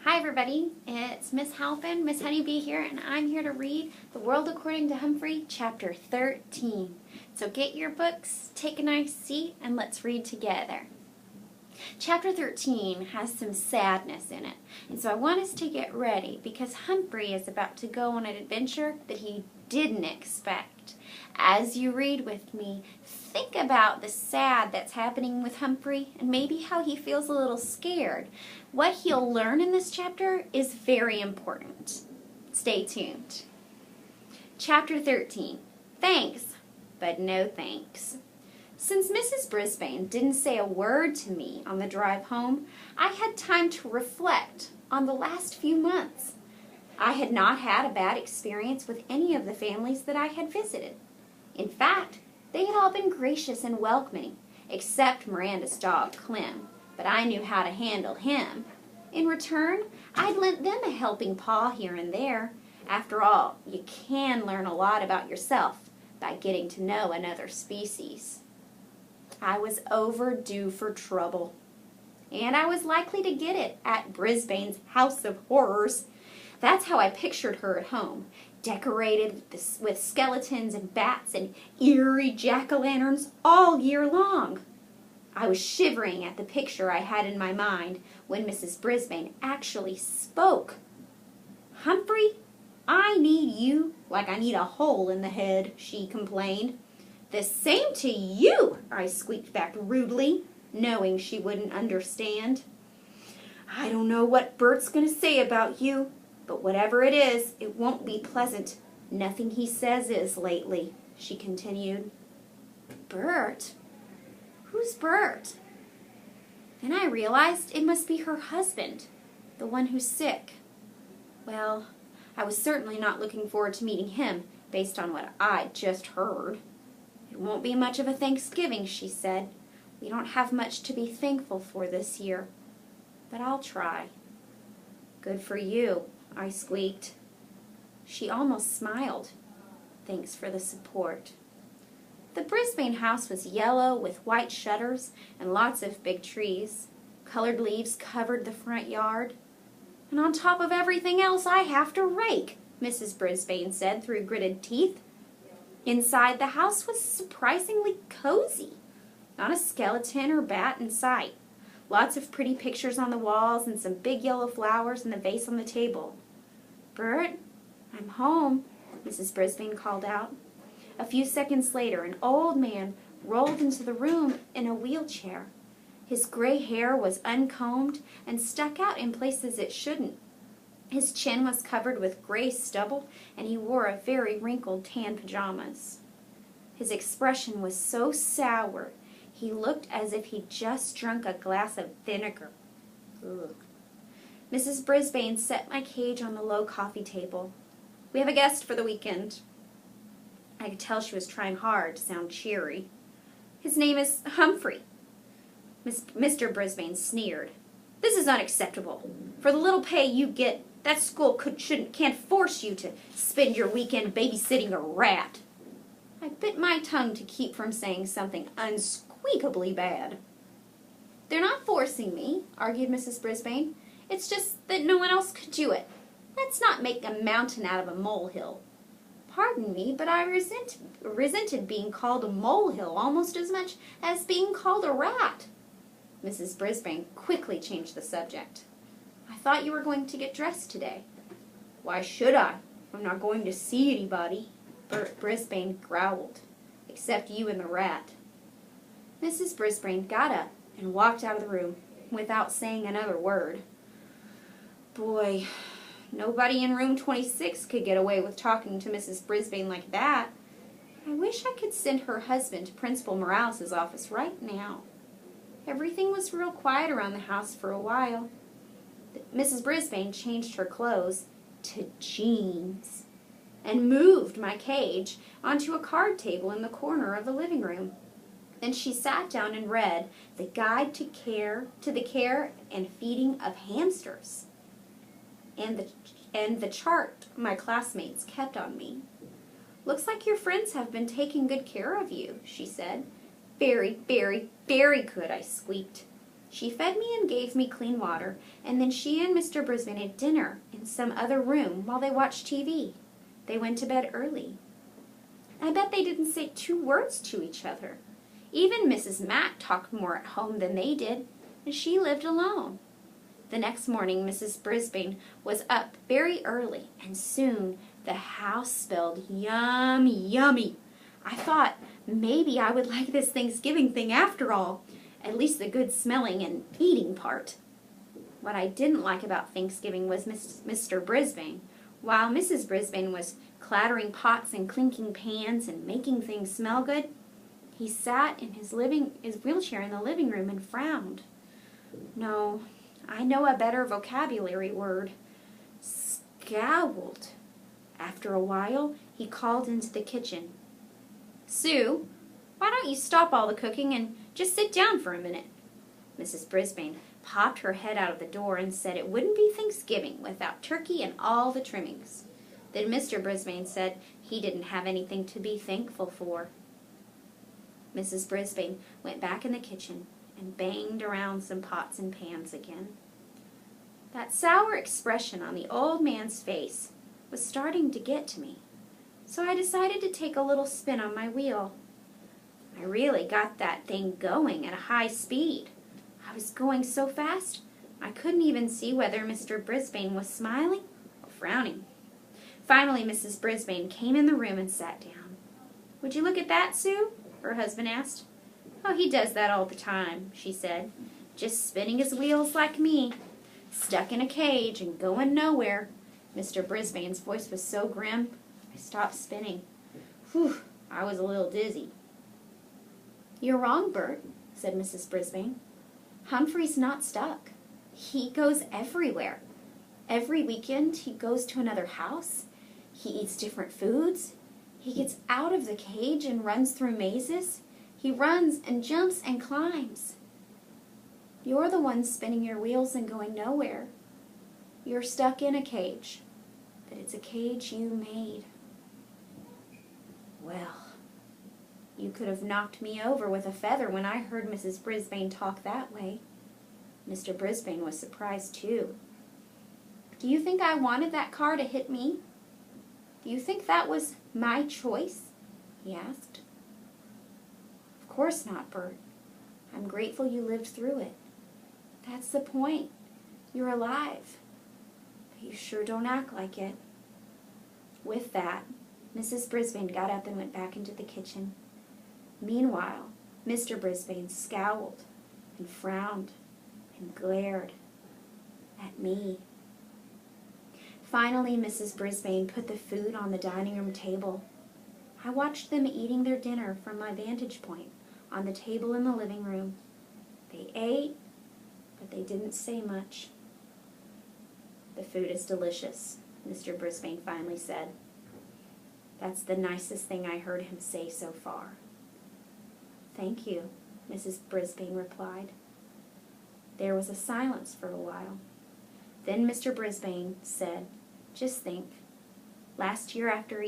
Hi everybody, it's Miss Halpin, Miss Honeybee here, and I'm here to read The World According to Humphrey, Chapter 13. So get your books, take a nice seat, and let's read together. Chapter 13 has some sadness in it, and so I want us to get ready because Humphrey is about to go on an adventure that he didn't expect. As you read with me, think about the sad that's happening with Humphrey and maybe how he feels a little scared. What he'll learn in this chapter is very important. Stay tuned. Chapter 13. Thanks, but no thanks. Since Mrs. Brisbane didn't say a word to me on the drive home, I had time to reflect on the last few months. I had not had a bad experience with any of the families that I had visited. In fact, they had all been gracious and welcoming, except Miranda's dog, Clem, but I knew how to handle him. In return, I'd lent them a helping paw here and there. After all, you can learn a lot about yourself by getting to know another species. I was overdue for trouble, and I was likely to get it at Brisbane's House of Horrors. That's how I pictured her at home, decorated with skeletons and bats and eerie jack-o'-lanterns all year long. I was shivering at the picture I had in my mind when Mrs. Brisbane actually spoke. "Humphrey, I need you like I need a hole in the head," she complained. "The same to you," I squeaked back rudely, knowing she wouldn't understand. "I don't know what Bert's going to say about you, but whatever it is, it won't be pleasant. Nothing he says is lately," she continued. "Bert? Who's Bert?" Then I realized it must be her husband, the one who's sick. Well, I was certainly not looking forward to meeting him, based on what I'd just heard. "It won't be much of a Thanksgiving," she said. "We don't have much to be thankful for this year, but I'll try." "Good for you," I squeaked. She almost smiled. "Thanks for the support." The Brisbane house was yellow with white shutters and lots of big trees. Colored leaves covered the front yard. "And on top of everything else, I have to rake," Mrs. Brisbane said through gritted teeth. Inside, the house was surprisingly cozy. Not a skeleton or bat in sight. Lots of pretty pictures on the walls and some big yellow flowers in the vase on the table. "Bert, I'm home," Mrs. Brisbane called out. A few seconds later, an old man rolled into the room in a wheelchair. His gray hair was uncombed and stuck out in places it shouldn't. His chin was covered with gray stubble, and he wore a very wrinkled tan pajamas. His expression was so sour, he looked as if he'd just drunk a glass of vinegar. Ugh. Mrs. Brisbane set my cage on the low coffee table. "We have a guest for the weekend." I could tell she was trying hard to sound cheery. "His name is Humphrey." Mr. Brisbane sneered. "This is unacceptable. For the little pay you get, that school can't force you to spend your weekend babysitting a rat." I bit my tongue to keep from saying something unsqueakably bad. "They're not forcing me," argued Mrs. Brisbane. "It's just that no one else could do it. Let's not make a mountain out of a molehill." Pardon me, but I resented being called a molehill almost as much as being called a rat. Mrs. Brisbane quickly changed the subject. "I thought you were going to get dressed today." "Why should I? I'm not going to see anybody," Bert Brisbane growled. "Except you and the rat." Mrs. Brisbane got up and walked out of the room without saying another word. Boy, nobody in room 26 could get away with talking to Mrs. Brisbane like that. I wish I could send her husband to Principal Morales' office right now. Everything was real quiet around the house for a while. Mrs. Brisbane changed her clothes to jeans and moved my cage onto a card table in the corner of the living room. Then she sat down and read the Guide to the Care and Feeding of Hamsters and the chart my classmates kept on me. "Looks like your friends have been taking good care of you," she said. "Very, very, very good," I squeaked. She fed me and gave me clean water, and then she and Mr. Brisbane ate dinner in some other room while they watched TV. They went to bed early. I bet they didn't say 2 words to each other. Even Mrs. Mack talked more at home than they did, and she lived alone. The next morning, Mrs. Brisbane was up very early, and soon the house smelled yummy. I thought maybe I would like this Thanksgiving thing after all, at least the good smelling and eating part. What I didn't like about Thanksgiving was Mr. Brisbane. While Mrs. Brisbane was clattering pots and clinking pans and making things smell good, he sat in his wheelchair in the living room and frowned. No, I know a better vocabulary word. Scowled. After a while, he called into the kitchen. "Sue, why don't you stop all the cooking and just sit down for a minute?" Mrs. Brisbane popped her head out of the door and said it wouldn't be Thanksgiving without turkey and all the trimmings. Then Mr. Brisbane said he didn't have anything to be thankful for. Mrs. Brisbane went back in the kitchen and banged around some pots and pans again. That sour expression on the old man's face was starting to get to me, so I decided to take a little spin on my wheel. I really got that thing going at a high speed. I was going so fast, I couldn't even see whether Mr. Brisbane was smiling or frowning. Finally, Mrs. Brisbane came in the room and sat down. "Would you look at that, Sue?" her husband asked. "Oh, he does that all the time," she said, "just spinning his wheels like me. Stuck in a cage and going nowhere." Mr. Brisbane's voice was so grim, I stopped spinning. Whew, I was a little dizzy. "You're wrong, Bert," said Mrs. Brisbane. "Humphrey's not stuck. He goes everywhere. Every weekend he goes to another house. He eats different foods. He gets out of the cage and runs through mazes. He runs and jumps and climbs. You're the one spinning your wheels and going nowhere. You're stuck in a cage, but it's a cage you made." Well, you could have knocked me over with a feather when I heard Mrs. Brisbane talk that way. Mr. Brisbane was surprised too. "Do you think I wanted that car to hit me? Do you think that was my choice?" he asked. "Of course not, Bert. I'm grateful you lived through it. That's the point. You're alive. But you sure don't act like it." With that, Mrs. Brisbane got up and went back into the kitchen. Meanwhile, Mr. Brisbane scowled and frowned and glared at me. Finally, Mrs. Brisbane put the food on the dining room table. I watched them eating their dinner from my vantage point on the table in the living room. They ate, but they didn't say much. "The food is delicious," Mr. Brisbane finally said. That's the nicest thing I heard him say so far. "Thank you," Mrs. Brisbane replied. There was a silence for a while. Then Mr. Brisbane said, "Just think. Last year after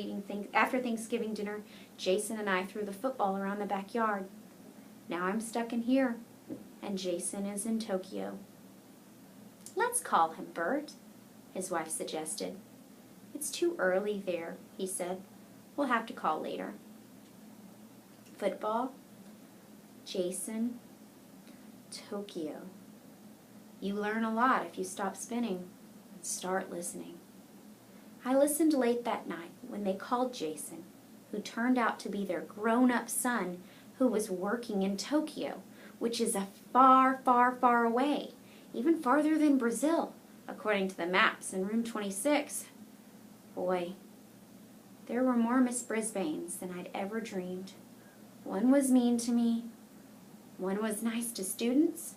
Thanksgiving dinner, Jason and I threw the football around the backyard. Now I'm stuck in here, and Jason is in Tokyo." "Let's call him Bert," his wife suggested. "It's too early there," he said. "We'll have to call later." Football, Jason, Tokyo. You learn a lot if you stop spinning and start listening. I listened late that night when they called Jason, who turned out to be their grown-up son who was working in Tokyo, which is a far, far, far away, even farther than Brazil, according to the maps in room 26. Boy, there were more Miss Brisbanes than I'd ever dreamed. One was mean to me. One was nice to students.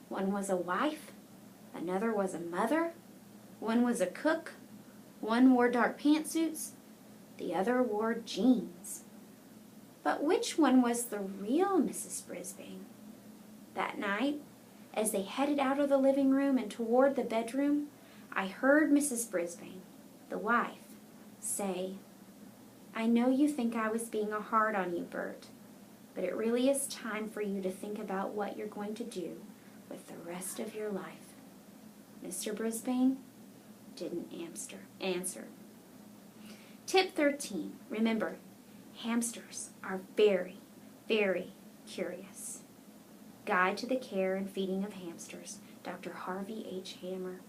One was a wife. Another was a mother. One was a cook. One wore dark pantsuits. The other wore jeans. But which one was the real Mrs. Brisbane? That night, as they headed out of the living room and toward the bedroom, I heard Mrs. Brisbane, the wife, say, "I know you think I was being hard on you, Bert, but it really is time for you to think about what you're going to do with the rest of your life. Mr. Brisbane didn't answer. Tip 13. Remember, hamsters are very, very curious. Guide to the Care and Feeding of Hamsters, Dr. Harvey H. Hammer.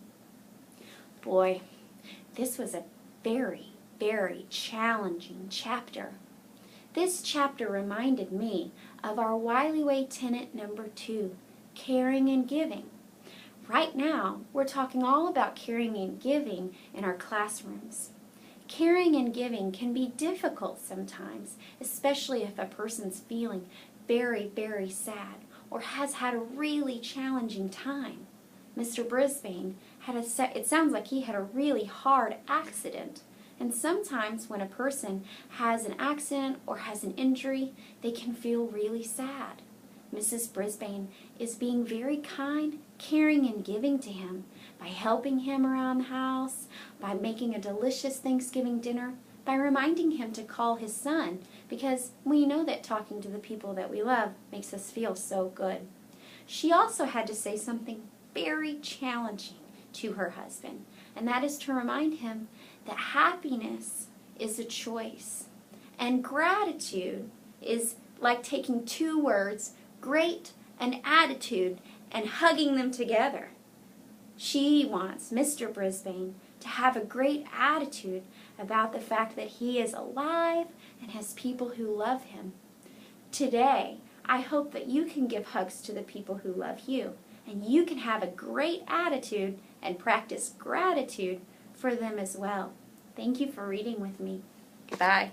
Boy, this was a very, very challenging chapter. This chapter reminded me of our Wiley Way tenet number 2, caring and giving. Right now, we're talking all about caring and giving in our classrooms. Caring and giving can be difficult sometimes, especially if a person's feeling very, very sad or has had a really challenging time. Mr. Brisbane it sounds like he had a really hard accident. And sometimes when a person has an accident or has an injury, they can feel really sad. Mrs. Brisbane is being very kind, caring, and giving to him by helping him around the house, by making a delicious Thanksgiving dinner, by reminding him to call his son, because we know that talking to the people that we love makes us feel so good. She also had to say something very challenging to her husband, and that is to remind him that happiness is a choice, and gratitude is like taking two words, great and attitude, and hugging them together. She wants Mr. Brisbane to have a great attitude about the fact that he is alive and has people who love him. Today, I hope that you can give hugs to the people who love you, and you can have a great attitude and practice gratitude for them as well. Thank you for reading with me. Goodbye.